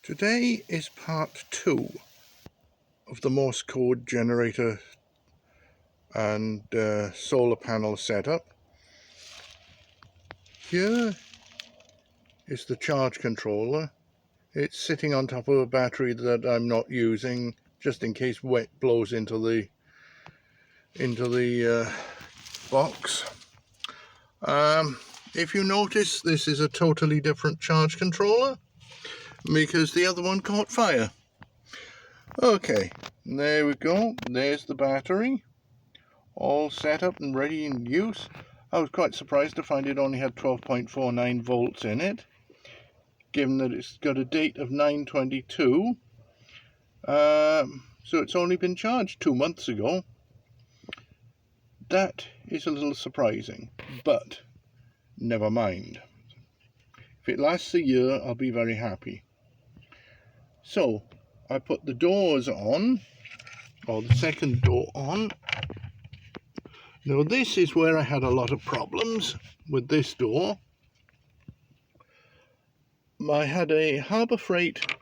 Today is part 2 of the Morse Code generator and solar panel setup. Here is the charge controller. It's sitting on top of a battery that I'm not using, just in case wet blows into the box. If you notice, this is a totally different charge controller because the other one caught fire. Okay, there we go. There's the battery, all set up and ready in use. I was quite surprised to find it only had 12.49 volts in it, given that it's got a date of 9/22. So it's only been charged 2 months ago. That is a little surprising, but never mind. If it lasts a year, I'll be very happy. So I put the doors on, or the second door on. Now this is where I had a lot of problems with this door. I had a Harbor Freight.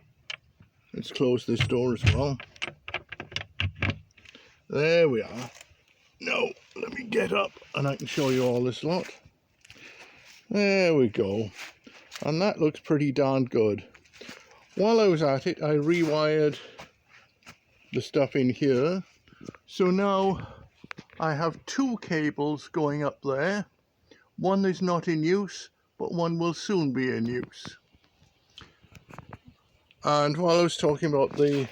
Let's close this door as well. There we are. Now let me get up and I can show you all this lot. There we go. And that looks pretty darn good. While I was at it, I rewired the stuff in here. So now I have 2 cables going up there. One is not in use, but one will soon be in use. And while I was talking about the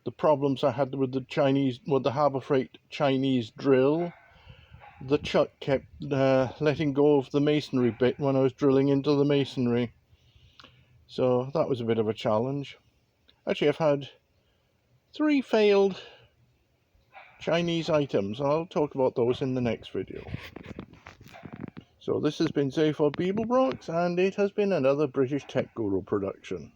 the problems I had with the Harbor Freight Chinese drill, the chuck kept letting go of the masonry bit when I was drilling into the masonry. So that was a bit of a challenge. Actually, I've had 3 failed Chinese items. I'll talk about those in the next video. So this has been Zayford Beeblebrox, and it has been another British Tech Guru production.